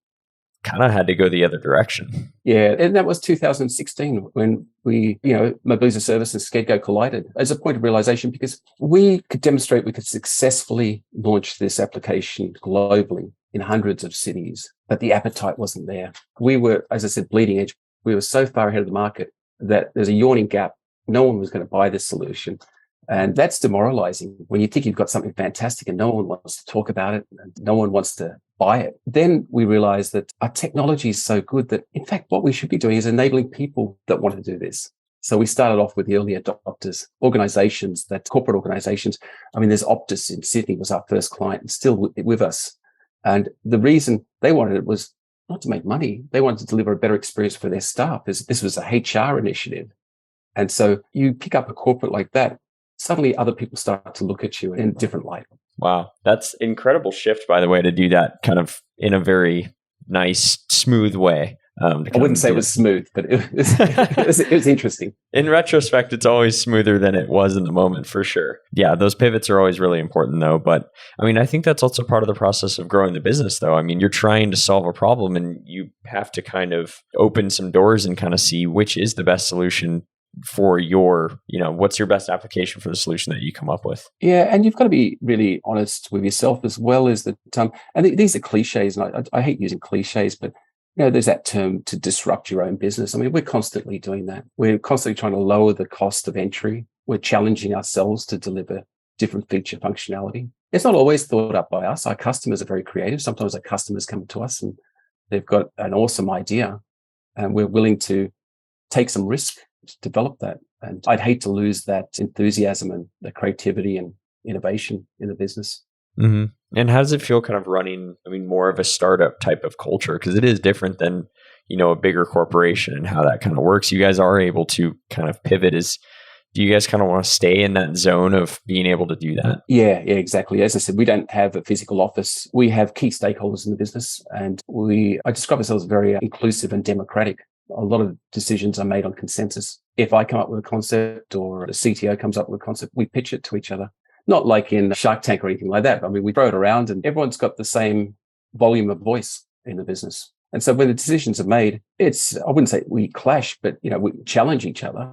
kind of had to go the other direction? Yeah, and that was 2016 when we, Mobility Service and SkedGo collided as a point of realization, because we could demonstrate we could successfully launch this application globally in hundreds of cities, but the appetite wasn't there. We were, as I said, bleeding edge. We were so far ahead of the market that there's a yawning gap. No one was going to buy this solution. And that's demoralizing when you think you've got something fantastic and no one wants to talk about it and no one wants to buy it. Then we realize that our technology is so good that, in fact, what we should be doing is enabling people that want to do this. So we started off with the early adopters, organizations, corporate organizations. There's Optus in Sydney was our first client and still with us. And the reason they wanted it was not to make money. They wanted to deliver a better experience for their staff. This was a HR initiative. And so you pick up a corporate like that, suddenly other people start to look at you in a different light. Wow. That's incredible shift, by the way, to do that kind of in a very nice, smooth way. I wouldn't say it was smooth, but it was interesting. In retrospect, it's always smoother than it was in the moment, for sure. Yeah, those pivots are always really important, though. But I think that's also part of the process of growing the business, though. You're trying to solve a problem and you have to kind of open some doors and kind of see which is the best solution for your, what's your best application for the solution that you come up with. Yeah, and you've got to be really honest with yourself as well as the term. And these are cliches, and I hate using cliches, but there's that term to disrupt your own business. We're constantly doing that. We're constantly trying to lower the cost of entry. We're challenging ourselves to deliver different feature functionality. It's not always thought up by us. Our customers are very creative. Sometimes our customers come to us and they've got an awesome idea, and we're willing to take some risk to develop that. And I'd hate to lose that enthusiasm and the creativity and innovation in the business. Mm-hmm. And how does it feel kind of running, more of a startup type of culture? Because it is different than, a bigger corporation and how that kind of works. You guys are able to kind of pivot. Do you guys kind of want to stay in that zone of being able to do that? Yeah, exactly. As I said, we don't have a physical office. We have key stakeholders in the business, and I describe ourselves as very inclusive and democratic. A lot of decisions are made on consensus. If I come up with a concept or the CTO comes up with a concept, we pitch it to each other. Not like in Shark Tank or anything like that. We throw it around and everyone's got the same volume of voice in the business. And so when the decisions are made, I wouldn't say we clash, but, we challenge each other,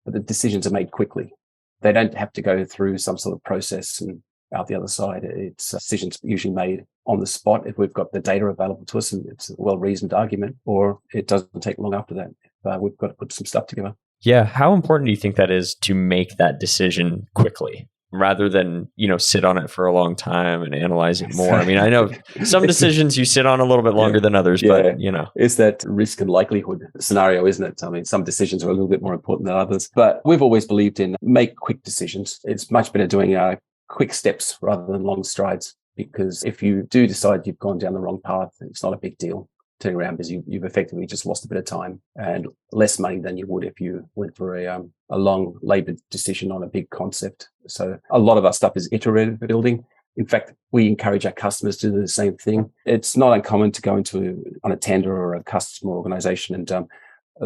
but the decisions are made quickly. They don't have to go through some sort of process. out the other side. It's decisions usually made on the spot if we've got the data available to us and it's a well-reasoned argument, or it doesn't take long after that if we've got to put some stuff together. Yeah. How important do you think that is to make that decision quickly rather than, sit on it for a long time and analyze it more? I mean, I know some decisions you sit on a little bit longer than others, but It's that risk and likelihood scenario, isn't it? I mean, some decisions are a little bit more important than others, but we've always believed in make quick decisions. It's much better doing quick steps rather than long strides, because if you do decide you've gone down the wrong path, it's not a big deal. Turn around because you've effectively just lost a bit of time and less money than you would if you went for a long labored decision on a big concept. So a lot of our stuff is iterative building. In fact, we encourage our customers to do the same thing. It's not uncommon to go on a tender or a customer organization and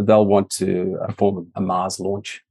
they'll want to perform a Mars launch.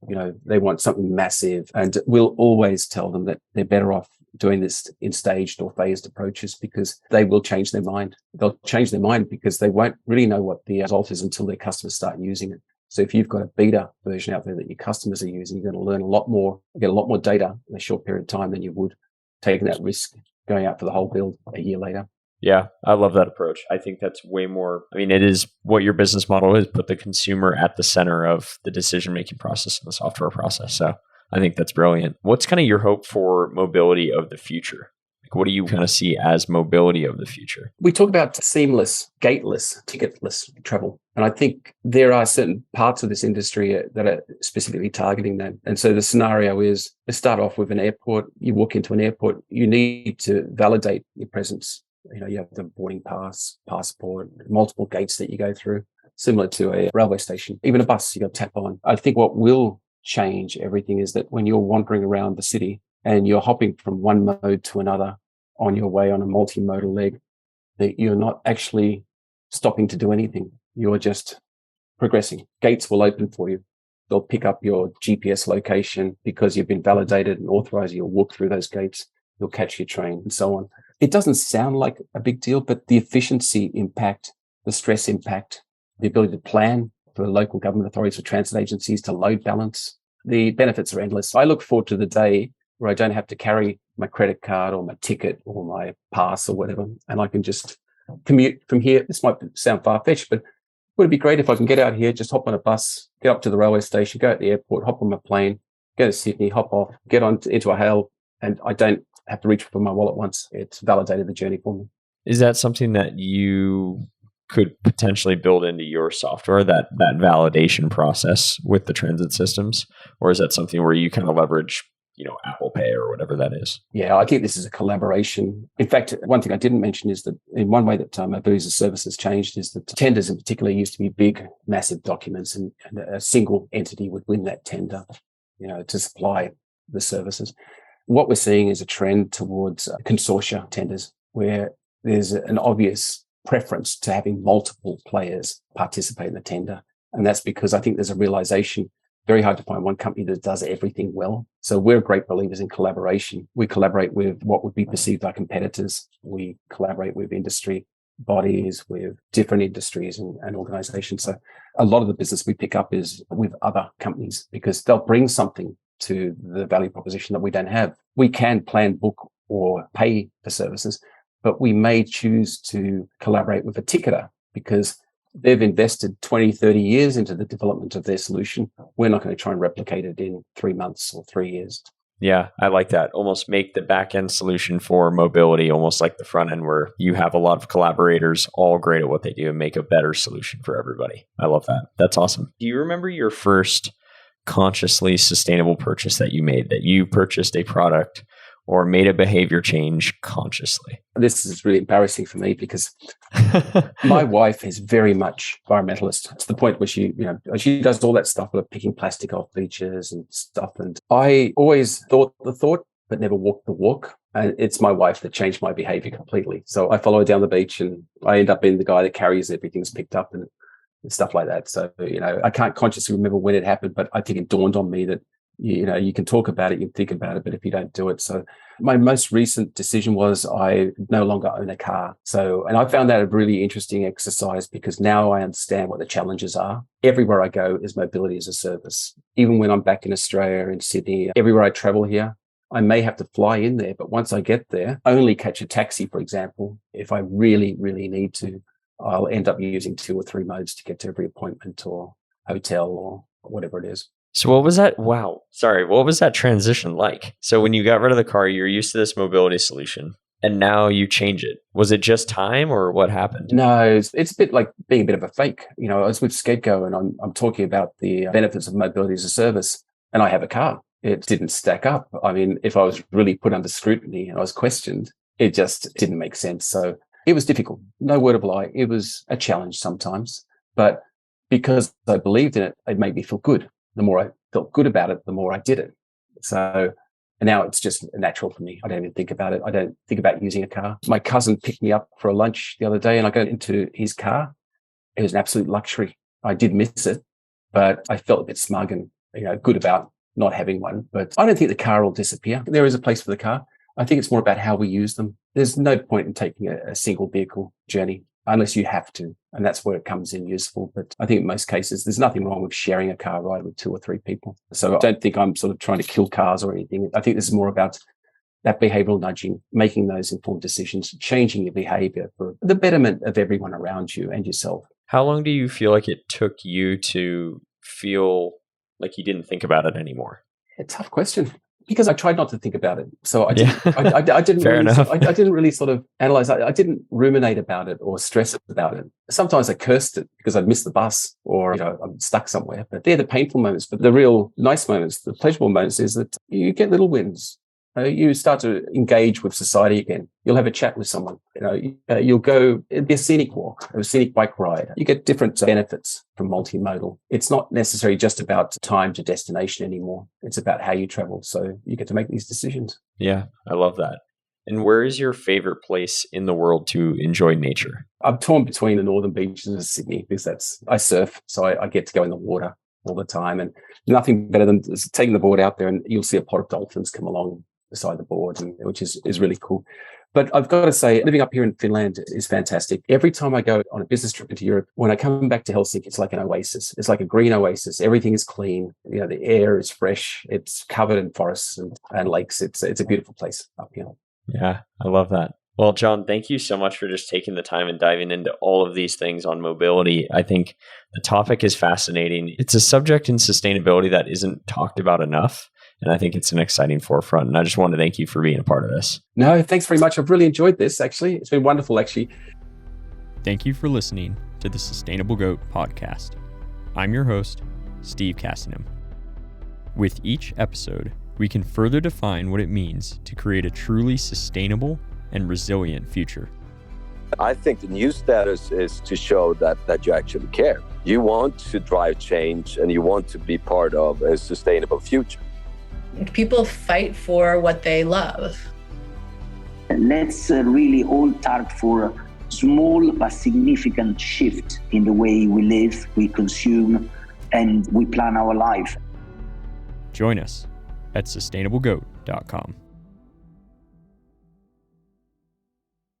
They want something massive, and we'll always tell them that they're better off doing this in staged or phased approaches, because they will change their mind. They'll change their mind because they won't really know what the result is until their customers start using it. So if you've got a beta version out there that your customers are using, you're going to learn a lot more, get a lot more data in a short period of time than you would taking that risk going out for the whole build a year later. Yeah, I love that approach. I think that's way more, it is what your business model is, put the consumer at the center of the decision-making process and the software process. So I think that's brilliant. What's kind of your hope for mobility of the future? Like, what do you kind of see as mobility of the future? We talk about seamless, gateless, ticketless travel. And I think there are certain parts of this industry that are specifically targeting that. And so the scenario is to start off with an airport. You walk into an airport, you need to validate your presence. You have the boarding pass, passport, multiple gates that you go through, similar to a railway station, even a bus you got to tap on. I think what will change everything is that when you're wandering around the city and you're hopping from one mode to another on your way on a multimodal leg, that you're not actually stopping to do anything. You're just progressing. Gates will open for you. They'll pick up your GPS location because you've been validated and authorized. You'll walk through those gates. You'll catch your train and so on. It doesn't sound like a big deal, but the efficiency impact, the stress impact, the ability to plan for local government authorities, for transit agencies to load balance, the benefits are endless. I look forward to the day where I don't have to carry my credit card or my ticket or my pass or whatever, and I can just commute from here. This might sound far-fetched, but would it be great if I can get out here, just hop on a bus, get up to the railway station, go to the airport, hop on my plane, go to Sydney, hop off, get on into a hail, and I don't have to reach for my wallet once. It's validated the journey for me. Is that something that you could potentially build into your software, that validation process with the transit systems? Or is that something where you kind of leverage, Apple Pay or whatever that is? Yeah, I think this is a collaboration. In fact, one thing I didn't mention is that in one way that mobility as a service has changed is that tenders in particular used to be big, massive documents, and a single entity would win that tender, to supply the services. What we're seeing is a trend towards consortia tenders, where there's an obvious preference to having multiple players participate in the tender. And that's because I think there's a realization, very hard to find one company that does everything well. So we're great believers in collaboration. We collaborate with what would be perceived by competitors. We collaborate with industry bodies, with different industries and organizations. So a lot of the business we pick up is with other companies because they'll bring something to the value proposition that we don't have. We can plan, book, or pay for services, but we may choose to collaborate with a ticketer because they've invested 20, 30 years into the development of their solution. We're not going to try and replicate it in 3 months or 3 years. Yeah, I like that. Almost make the back-end solution for mobility almost like the front end, where you have a lot of collaborators all great at what they do and make a better solution for everybody. I love that. That's awesome. Do you remember your first consciously sustainable purchase that you made, that you purchased a product or made a behavior change consciously? This is really embarrassing for me because my wife is very much environmentalist to the point where she does all that stuff with picking plastic off beaches and stuff. And I always thought the thought, but never walked the walk. And it's my wife that changed my behavior completely. So I follow her down the beach and I end up being the guy that carries everything's picked up and stuff like that. So, I can't consciously remember when it happened, but I think it dawned on me that, you can talk about it, you can think about it, but if you don't do it. So my most recent decision was I no longer own a car. And I found that a really interesting exercise because now I understand what the challenges are. Everywhere I go is mobility as a service. Even when I'm back in Australia, in Sydney, everywhere I travel here, I may have to fly in there, but once I get there, only catch a taxi, for example. If I really, really need to, I'll end up using 2 or 3 modes to get to every appointment or hotel or whatever it is. So what was that? Wow. Sorry. What was that transition like? So when you got rid of the car, you're used to this mobility solution and now you change it. Was it just time or what happened? No, it's a bit like being a bit of a fake. I was with SkedGo and I'm talking about the benefits of mobility as a service, and I have a car. It didn't stack up. I mean, if I was really put under scrutiny and I was questioned, it just didn't make sense. So it was difficult. No word of a lie. It was a challenge sometimes, but because I believed in it, it made me feel good. The more I felt good about it, the more I did it. So now it's just natural for me. I don't even think about it. I don't think about using a car. My cousin picked me up for a lunch the other day and I got into his car. It was an absolute luxury. I did miss it, but I felt a bit smug and good about not having one. But I don't think the car will disappear. There is a place for the car. I think it's more about how we use them. There's no point in taking a single vehicle journey unless you have to. And that's where it comes in useful. But I think in most cases, there's nothing wrong with sharing a car ride with 2 or 3 people. So I don't think I'm sort of trying to kill cars or anything. I think this is more about that behavioral nudging, making those informed decisions, changing your behavior for the betterment of everyone around you and yourself. How long do you feel like it took you to feel like you didn't think about it anymore? A tough question. Because I tried not to think about it. So I didn't, Yeah. I didn't Fair really, enough. I didn't really sort of analyze. I didn't ruminate about it or stress about it. Sometimes I cursed it because I'd missed the bus or, I'm stuck somewhere. But they're the painful moments. But the real nice moments, the pleasurable moments is that you get little wins. You start to engage with society again. You'll have a chat with someone. You'll go, it'd be a scenic walk, a scenic bike ride. You get different benefits from multimodal. It's not necessarily just about time to destination anymore. It's about how you travel. So you get to make these decisions. Yeah, I love that. And where is your favorite place in the world to enjoy nature? I'm torn between the northern beaches of Sydney because I surf. So I get to go in the water all the time, and nothing better than taking the board out there and you'll see a pod of dolphins come along beside the board, which is really cool. But I've got to say, living up here in Finland is fantastic. Every time I go on a business trip into Europe, when I come back to Helsinki, it's like an oasis. It's like a green oasis. Everything is clean. The air is fresh. It's covered in forests and lakes. It's a beautiful place up here. Yeah, I love that. Well, John, thank you so much for just taking the time and diving into all of these things on mobility. I think the topic is fascinating. It's a subject in sustainability that isn't talked about enough. And I think it's an exciting forefront. And I just want to thank you for being a part of this. No, thanks very much. I've really enjoyed this, actually. It's been wonderful, actually. Thank you for listening to the Sustainable Goat podcast. I'm your host, Steve Cassingham. With each episode, we can further define what it means to create a truly sustainable and resilient future. I think the new status is to show that you actually care. You want to drive change and you want to be part of a sustainable future. People fight for what they love. Let's really all target for a small but significant shift in the way we live, we consume, and we plan our life. Join us at sustainablegoat.com.